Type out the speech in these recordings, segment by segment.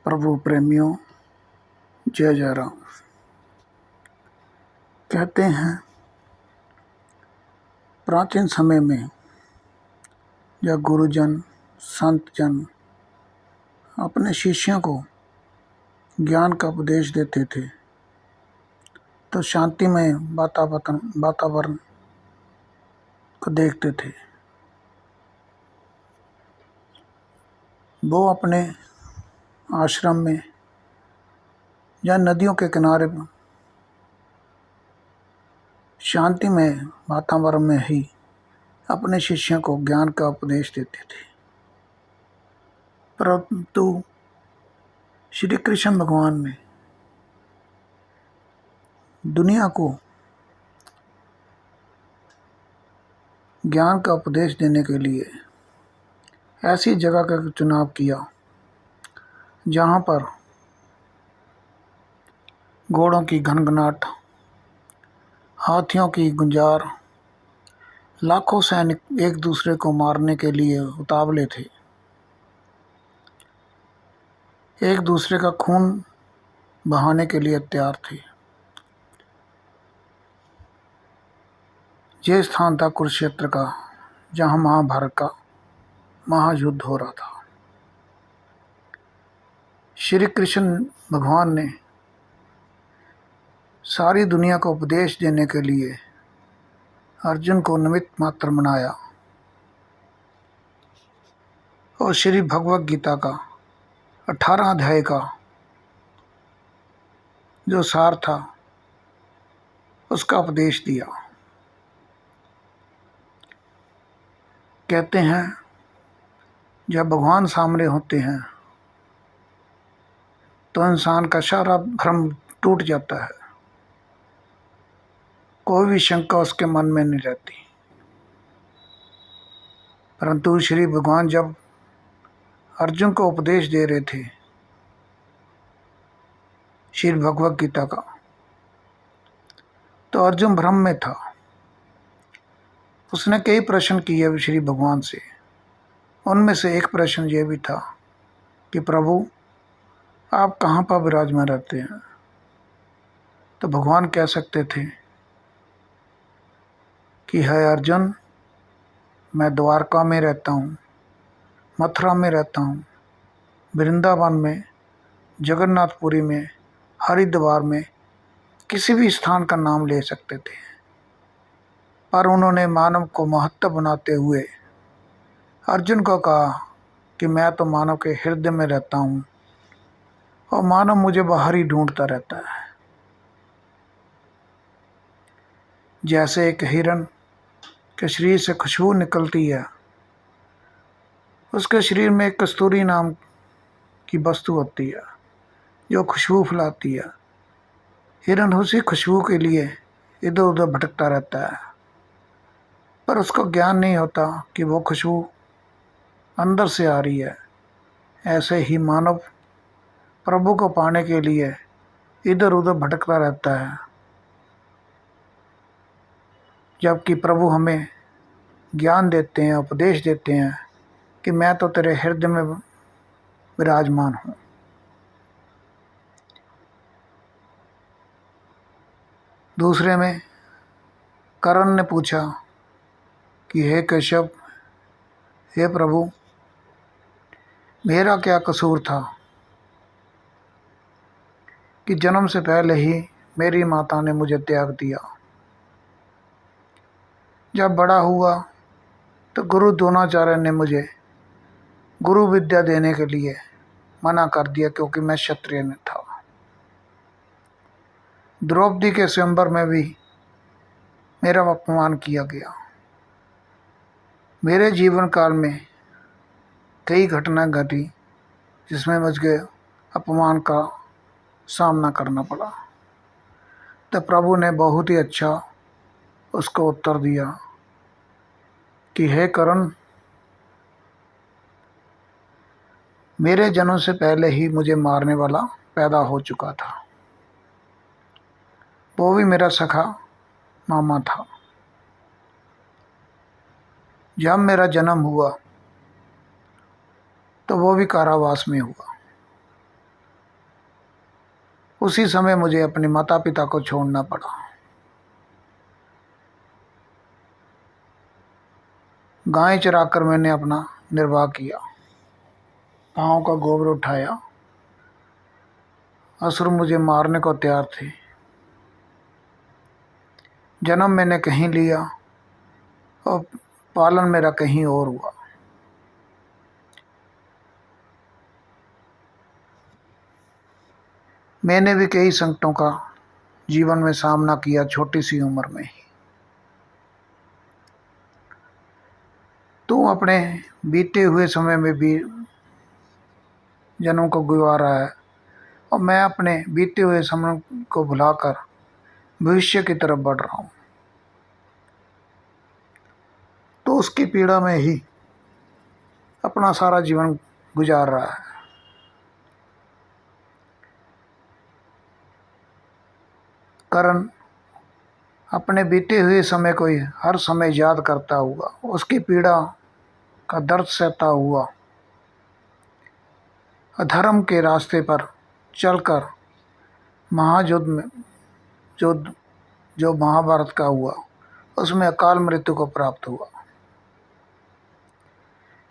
प्रभु प्रेमियों, जय जय राम। कहते हैं प्राचीन समय में जब गुरुजन संत जन अपने शिष्यों को ज्ञान का उपदेश देते थे तो शांतिमय वातावरण को देखते थे। वो अपने आश्रम में या नदियों के किनारे शांतिमय वातावरण में ही अपने शिष्यों को ज्ञान का उपदेश देते थे। परंतु श्री कृष्ण भगवान ने दुनिया को ज्ञान का उपदेश देने के लिए ऐसी जगह का चुनाव किया जहाँ पर घोड़ों की घनघनाट, हाथियों की गुंजार, लाखों सैनिक एक दूसरे को मारने के लिए उतावले थे, एक दूसरे का खून बहाने के लिए तैयार थे। ये स्थान था कुरुक्षेत्र का, जहाँ महाभारत का महायुद्ध हो रहा था। श्री कृष्ण भगवान ने सारी दुनिया को उपदेश देने के लिए अर्जुन को निमित्त मात्र बनाया और श्री भगवत गीता का 18 अध्याय का जो सार था उसका उपदेश दिया। कहते हैं जब भगवान सामने होते हैं तो इंसान का सारा भ्रम टूट जाता है, कोई भी शंका उसके मन में नहीं रहती। परंतु श्री भगवान जब अर्जुन को उपदेश दे रहे थे श्री भगवत गीता का, तो अर्जुन भ्रम में था। उसने कई प्रश्न किए श्री भगवान से। उनमें से एक प्रश्न ये भी था कि प्रभु आप कहाँ पर विराजमान रहते हैं? तो भगवान कह सकते थे कि है अर्जुन, मैं द्वारका में रहता हूँ, मथुरा में रहता हूँ, वृंदावन में, जगन्नाथपुरी में, हरिद्वार में, किसी भी स्थान का नाम ले सकते थे। पर उन्होंने मानव को महत्व बनाते हुए अर्जुन को कहा कि मैं तो मानव के हृदय में रहता हूँ और मानव मुझे बाहर ही ढूंढता रहता है। जैसे एक हिरण के शरीर से खुशबू निकलती है, उसके शरीर में एक कस्तूरी नाम की वस्तु होती है जो खुशबू फैलाती है। हिरण उसी खुशबू के लिए इधर उधर भटकता रहता है, पर उसको ज्ञान नहीं होता कि वो खुशबू अंदर से आ रही है। ऐसे ही मानव प्रभु को पाने के लिए इधर उधर भटकता रहता है, जबकि प्रभु हमें ज्ञान देते हैं, उपदेश देते हैं कि मैं तो तेरे हृदय में विराजमान हूँ। दूसरे में कर्ण ने पूछा कि हे केशव, हे प्रभु, मेरा क्या कसूर था कि जन्म से पहले ही मेरी माता ने मुझे त्याग दिया। जब बड़ा हुआ तो गुरु द्रोणाचार्य ने मुझे गुरु विद्या देने के लिए मना कर दिया क्योंकि मैं क्षत्रिय न था। द्रौपदी के स्वयंवर में भी मेरा अपमान किया गया। मेरे जीवन काल में कई घटना घटी जिसमें मुझे अपमान का सामना करना पड़ा। तो प्रभु ने बहुत ही अच्छा उसको उत्तर दिया कि हे कर्ण, मेरे जन्म से पहले ही मुझे मारने वाला पैदा हो चुका था। वो भी मेरा सखा मामा था। जब मेरा जन्म हुआ तो वो भी कारावास में हुआ। उसी समय मुझे अपने माता पिता को छोड़ना पड़ा। गाय चराकर मैंने अपना निर्वाह किया, गाँव का गोबर उठाया। असुर मुझे मारने को तैयार थे। जन्म मैंने कहीं लिया और पालन मेरा कहीं और हुआ। मैंने भी कई संकटों का जीवन में सामना किया छोटी सी उम्र में ही। तू अपने बीते हुए समय में भी जन्मों को गुजार रहा है और मैं अपने बीते हुए समय को भुलाकर भविष्य की तरफ बढ़ रहा हूँ। तो उसकी पीड़ा में ही अपना सारा जीवन गुजार रहा है। करण अपने बीते हुए समय को ही हर समय याद करता हुआ, उसकी पीड़ा का दर्द सहता हुआ, अधर्म के रास्ते पर चलकर महायुद्ध में युद्ध जो महाभारत का हुआ उसमें अकाल मृत्यु को प्राप्त हुआ।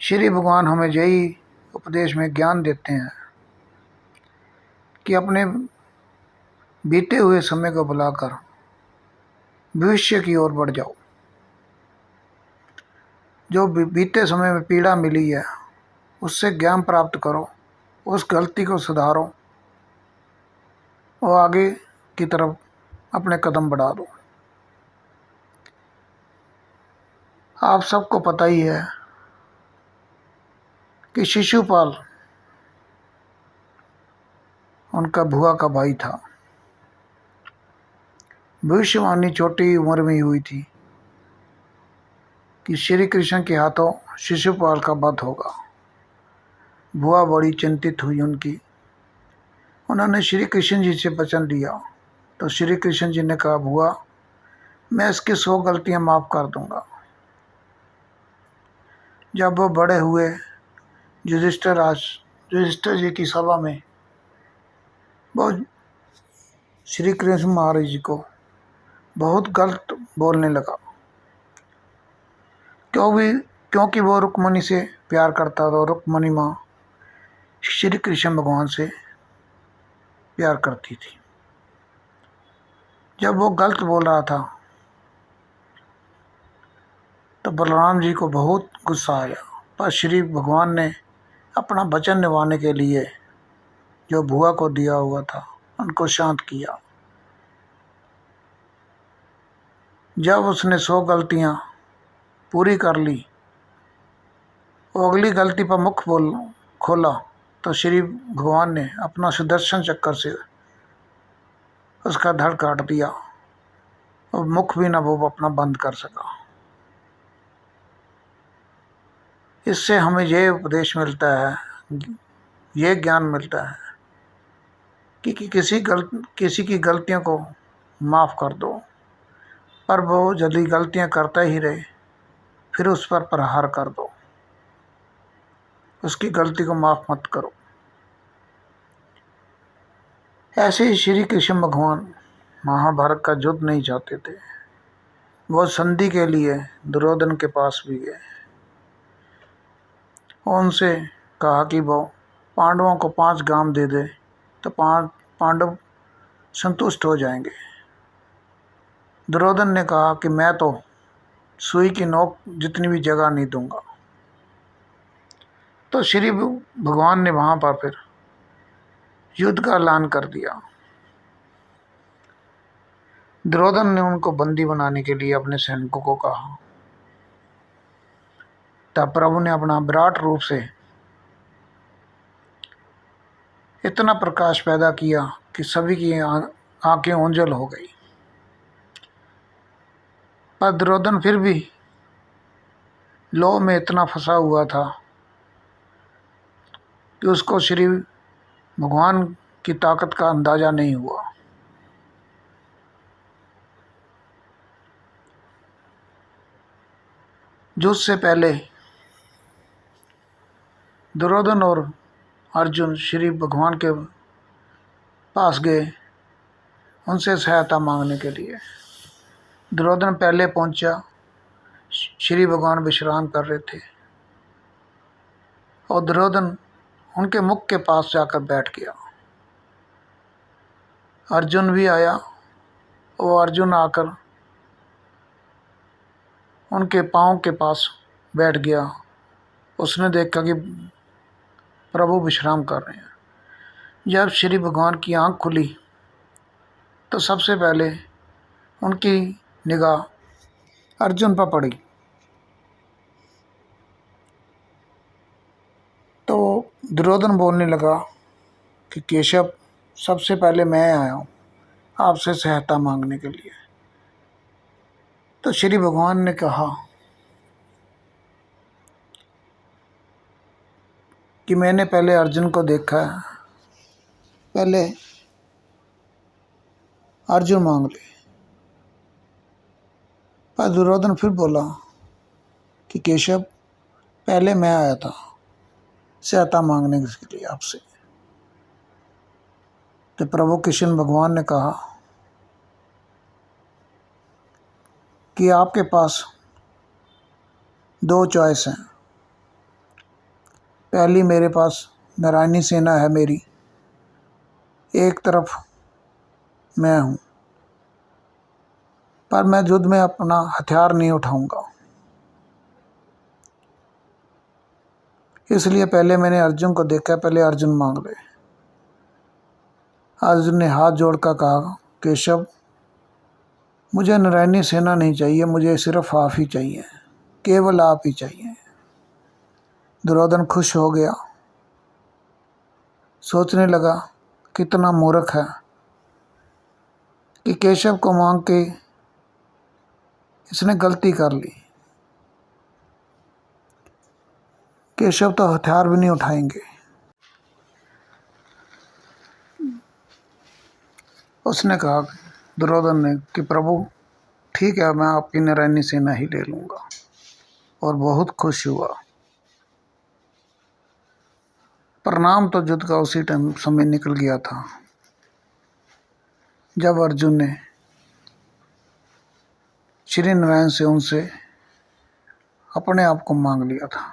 श्री भगवान हमें यही उपदेश में ज्ञान देते हैं कि अपने बीते हुए समय को बुलाकर भविष्य की ओर बढ़ जाओ। जो बीते समय में पीड़ा मिली है उससे ज्ञान प्राप्त करो, उस गलती को सुधारो और आगे की तरफ अपने कदम बढ़ा दो। आप सबको पता ही है कि शिशुपाल उनका भुआ का भाई था। भविष्यवाणी छोटी उम्र में ही हुई थी कि श्री कृष्ण के हाथों शिशुपाल का वध होगा। भुआ बड़ी चिंतित हुई उनकी। उन्होंने श्री कृष्ण जी से वचन लिया तो श्री कृष्ण जी ने कहा, भुआ मैं इसकी 100 गलतियां माफ़ कर दूंगा। जब वो बड़े हुए युधिष्ठिर जी की सभा में वो श्री कृष्ण महाराज जी को बहुत गलत बोलने लगा, क्योंकि वो रुक्मणी से प्यार करता था। रुक्मणी माँ श्री कृष्ण भगवान से प्यार करती थी। जब वो गलत बोल रहा था तो बलराम जी को बहुत गुस्सा आया, पर श्री भगवान ने अपना वचन निभाने के लिए जो भुआ को दिया हुआ था उनको शांत किया। जब उसने 100 गलतियां पूरी कर ली और अगली गलती पर मुख खोला तो श्री भगवान ने अपना सुदर्शन चक्कर से उसका धड़ काट दिया और मुख भी ना वो अपना बंद कर सका। इससे हमें ये उपदेश मिलता है, ये ज्ञान मिलता है कि किसी की गलतियों को माफ़ कर दो, पर वो यदि गलतियां करता ही रहे फिर उस पर प्रहार कर दो, उसकी गलती को माफ़ मत करो। ऐसे ही श्री कृष्ण भगवान महाभारत का युद्ध नहीं चाहते थे। वो संधि के लिए दुर्योधन के पास भी गए और उनसे कहा कि वो पांडवों को 5 गांव दे दे तो 5 पांडव संतुष्ट हो जाएंगे। दुर्योधन ने कहा कि मैं तो सुई की नोक जितनी भी जगह नहीं दूंगा। तो श्री भगवान ने वहाँ पर फिर युद्ध का ऐलान कर दिया। दुर्योधन ने उनको बंदी बनाने के लिए अपने सैनिकों को कहा। तब प्रभु ने अपना विराट रूप से इतना प्रकाश पैदा किया कि सभी की आंखें ओंजल हो गई। पर दुर्योधन फिर भी लोभ में इतना फंसा हुआ था कि उसको श्री भगवान की ताकत का अंदाज़ा नहीं हुआ। युद्ध से पहले दुर्योधन और अर्जुन श्री भगवान के पास गए उनसे सहायता मांगने के लिए। दुर्योधन पहले पहुंचा। श्री भगवान विश्राम कर रहे थे और दुर्योधन उनके मुख के पास जाकर बैठ गया। अर्जुन भी आया। वो अर्जुन आकर उनके पाँव के पास बैठ गया। उसने देखा कि प्रभु विश्राम कर रहे हैं। जब श्री भगवान की आंख खुली तो सबसे पहले उनकी निगाह अर्जुन पर पड़ी। तो दुर्योधन बोलने लगा कि केशव, सबसे पहले मैं आया हूँ आपसे सहायता मांगने के लिए। तो श्री भगवान ने कहा कि मैंने पहले अर्जुन को देखा है, पहले अर्जुन मांग ले। पर दुर्योधन फिर बोला कि केशव, पहले मैं आया था सहायता मांगने के लिए आपसे। तो प्रभु कृष्ण भगवान ने कहा कि आपके पास दो चॉइस हैं। पहली, मेरे पास नारायणी सेना है मेरी, एक तरफ मैं हूँ, पर मैं युद्ध में अपना हथियार नहीं उठाऊंगा। इसलिए पहले मैंने अर्जुन को देखा, पहले अर्जुन मांग ले। अर्जुन ने हाथ जोड़कर कहा, केशव, मुझे नारायणी सेना नहीं चाहिए, मुझे सिर्फ आप ही चाहिए, केवल आप ही चाहिए। दुर्योधन खुश हो गया। सोचने लगा कितना मूर्ख है कि केशव को मांग के इसने गलती कर ली। केशव तो हथियार भी नहीं उठाएंगे। उसने कहा, दुर्योधन ने, कि प्रभु ठीक है, मैं आपकी नारायणी सेना ही ले लूँगा। और बहुत खुश हुआ। परिणाम तो युद्ध का उसी टाइम समय निकल गया था जब अर्जुन ने श्री नारायण से उनसे अपने आप को मांग लिया था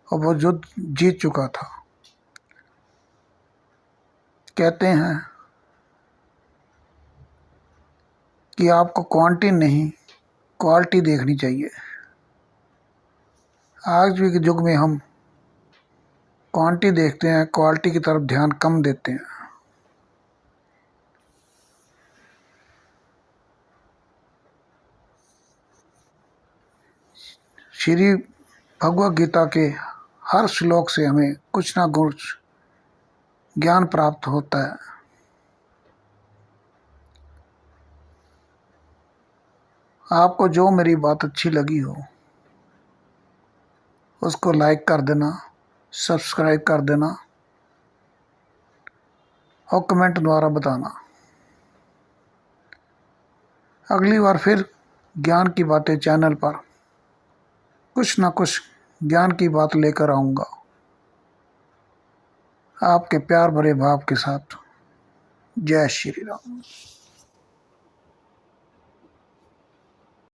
और वो युद्ध जीत चुका था। कहते हैं कि आपको क्वांटिटी नहीं क्वालिटी देखनी चाहिए। आज भी के युग में हम क्वांटिटी देखते हैं, क्वालिटी की तरफ ध्यान कम देते हैं। श्री भगवद गीता के हर श्लोक से हमें कुछ ना कुछ ज्ञान प्राप्त होता है। आपको जो मेरी बात अच्छी लगी हो उसको लाइक कर देना, सब्सक्राइब कर देना और कमेंट द्वारा बताना। अगली बार फिर ज्ञान की बातें चैनल पर कुछ ना कुछ ज्ञान की बात लेकर आऊँगा, आपके प्यार भरे भाव के साथ। जय श्री राम।